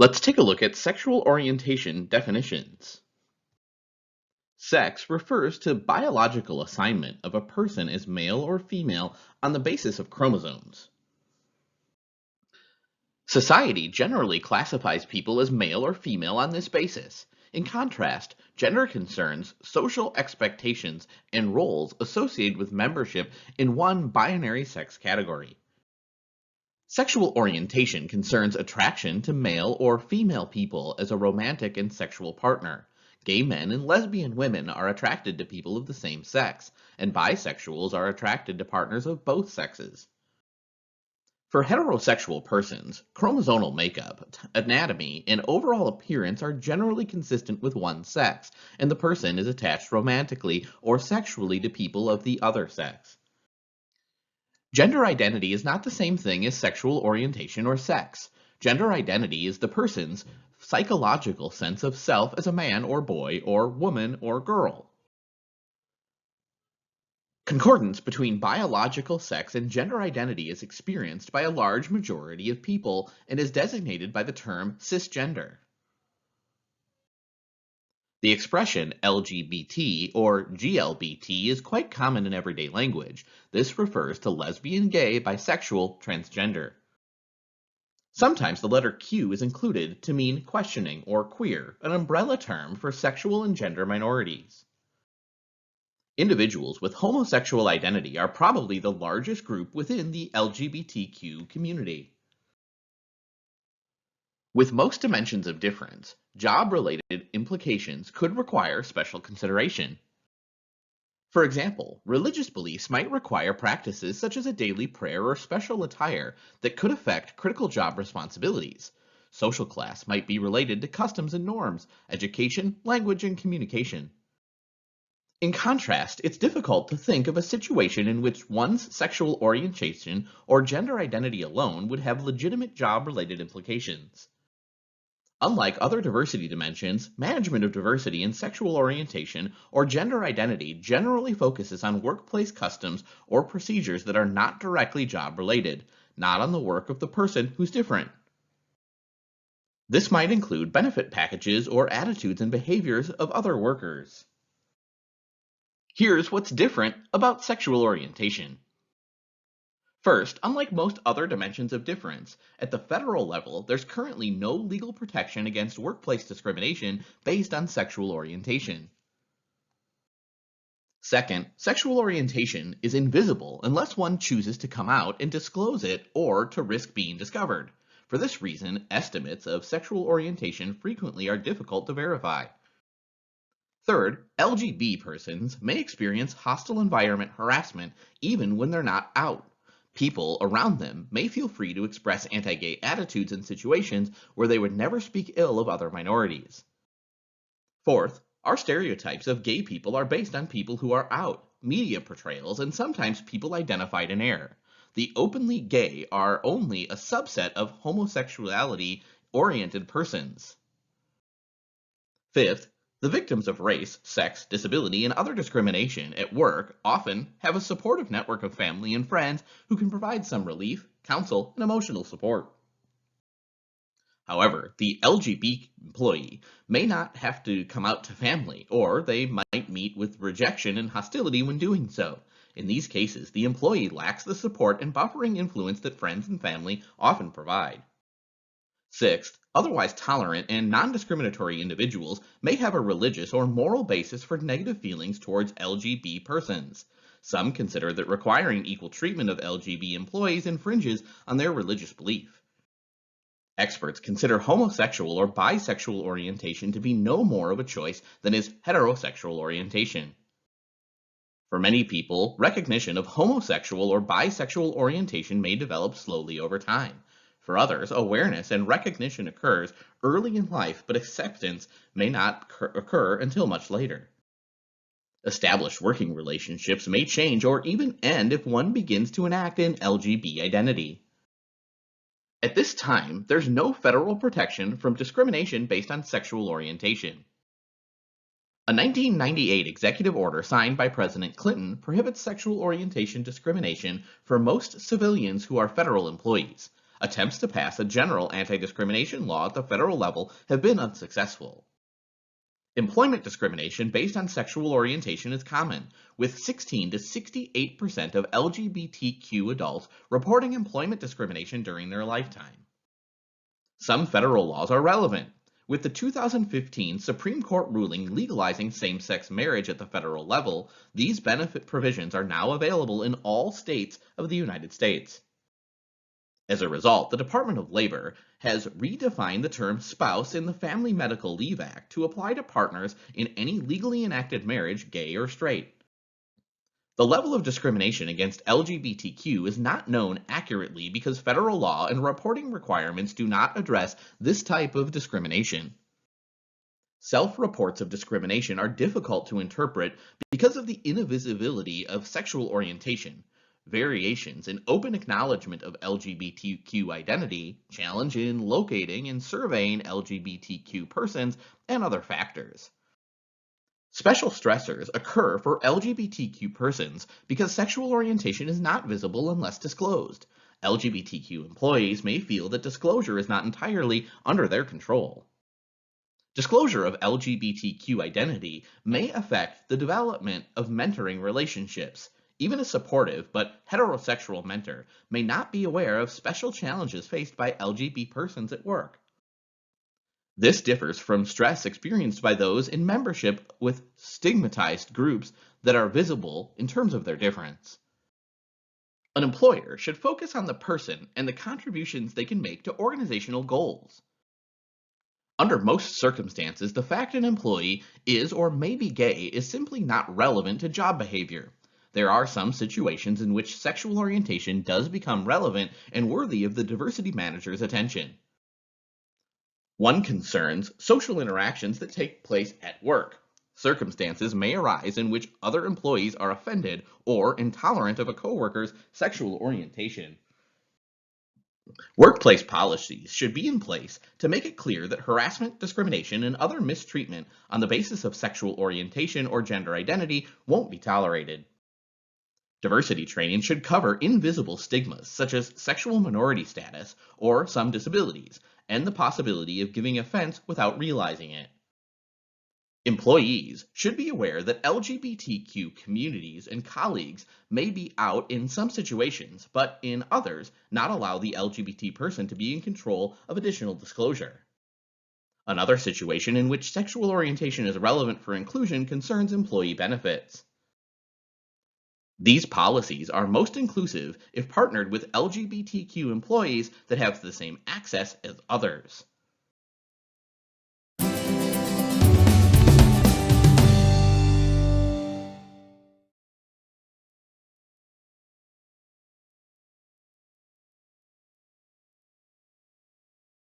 Let's take a look at sexual orientation definitions. Sex refers to biological assignment of a person as male or female on the basis of chromosomes. Society generally classifies people as male or female on this basis. In contrast, gender concerns social expectations and roles associated with membership in one binary sex category. Sexual orientation concerns attraction to male or female people as a romantic and sexual partner. Gay men and lesbian women are attracted to people of the same sex, and bisexuals are attracted to partners of both sexes. For heterosexual persons, chromosomal makeup, anatomy, and overall appearance are generally consistent with one sex, and the person is attached romantically or sexually to people of the other sex. Gender identity is not the same thing as sexual orientation or sex. Gender identity is the person's psychological sense of self as a man or boy or woman or girl. Concordance between biological sex and gender identity is experienced by a large majority of people and is designated by the term cisgender. The expression LGBT or GLBT is quite common in everyday language. This refers to lesbian, gay, bisexual, transgender. Sometimes the letter Q is included to mean questioning or queer, an umbrella term for sexual and gender minorities. Individuals with homosexual identity are probably the largest group within the LGBTQ community. With most dimensions of difference, job-related implications could require special consideration. For example, religious beliefs might require practices such as a daily prayer or special attire that could affect critical job responsibilities. Social class might be related to customs and norms, education, language, and communication. In contrast, it's difficult to think of a situation in which one's sexual orientation or gender identity alone would have legitimate job-related implications. Unlike other diversity dimensions, management of diversity in sexual orientation or gender identity generally focuses on workplace customs or procedures that are not directly job-related, not on the work of the person who's different. This might include benefit packages or attitudes and behaviors of other workers. Here's what's different about sexual orientation. First, unlike most other dimensions of difference, at the federal level, there's currently no legal protection against workplace discrimination based on sexual orientation. Second, sexual orientation is invisible unless one chooses to come out and disclose it or to risk being discovered. For this reason, estimates of sexual orientation frequently are difficult to verify. Third, LGBT persons may experience hostile environment harassment even when they're not out. People around them may feel free to express anti-gay attitudes in situations where they would never speak ill of other minorities. Fourth, our stereotypes of gay people are based on people who are out, media portrayals, and sometimes people identified in error. The openly gay are only a subset of homosexuality-oriented persons. Fifth, the victims of race, sex, disability, and other discrimination at work often have a supportive network of family and friends who can provide some relief, counsel, and emotional support. However, the LGBT employee may not have to come out to family, or they might meet with rejection and hostility when doing so. In these cases, the employee lacks the support and buffering influence that friends and family often provide. Sixth, otherwise tolerant and non-discriminatory individuals may have a religious or moral basis for negative feelings towards LGBT persons. Some consider that requiring equal treatment of LGBT employees infringes on their religious belief. Experts consider homosexual or bisexual orientation to be no more of a choice than is heterosexual orientation. For many people, recognition of homosexual or bisexual orientation may develop slowly over time. For others, awareness and recognition occurs early in life, but acceptance may not occur until much later. Established working relationships may change or even end if one begins to enact an LGBT identity. At this time, there's no federal protection from discrimination based on sexual orientation. A 1998 executive order signed by President Clinton prohibits sexual orientation discrimination for most civilians who are federal employees. Attempts to pass a general anti-discrimination law at the federal level have been unsuccessful. Employment discrimination based on sexual orientation is common, with 16 to 68% of LGBTQ adults reporting employment discrimination during their lifetime. Some federal laws are relevant, with the 2015 Supreme Court ruling legalizing same-sex marriage at the federal level. These benefit provisions are now available in all states of the United States. As a result, the Department of Labor has redefined the term spouse in the Family Medical Leave Act to apply to partners in any legally enacted marriage, gay or straight. The level of discrimination against LGBTQ is not known accurately because federal law and reporting requirements do not address this type of discrimination. Self-reports of discrimination are difficult to interpret because of the invisibility of sexual orientation, variations in open acknowledgement of LGBTQ identity, challenge in locating and surveying LGBTQ persons, and other factors. Special stressors occur for LGBTQ persons because sexual orientation is not visible unless disclosed. LGBTQ employees may feel that disclosure is not entirely under their control. Disclosure of LGBTQ identity may affect the development of mentoring relationships. Even a supportive but heterosexual mentor may not be aware of special challenges faced by LGBT persons at work. This differs from stress experienced by those in membership with stigmatized groups that are visible in terms of their difference. An employer should focus on the person and the contributions they can make to organizational goals. Under most circumstances, the fact an employee is or may be gay is simply not relevant to job behavior. There are some situations in which sexual orientation does become relevant and worthy of the diversity manager's attention. One concerns social interactions that take place at work. Circumstances may arise in which other employees are offended or intolerant of a coworker's sexual orientation. Workplace policies should be in place to make it clear that harassment, discrimination, and other mistreatment on the basis of sexual orientation or gender identity won't be tolerated. Diversity training should cover invisible stigmas such as sexual minority status or some disabilities, and the possibility of giving offense without realizing it. Employees should be aware that LGBTQ communities and colleagues may be out in some situations, but in others, not allow the LGBT person to be in control of additional disclosure. Another situation in which sexual orientation is relevant for inclusion concerns employee benefits. These policies are most inclusive if partnered with LGBTQ employees that have the same access as others.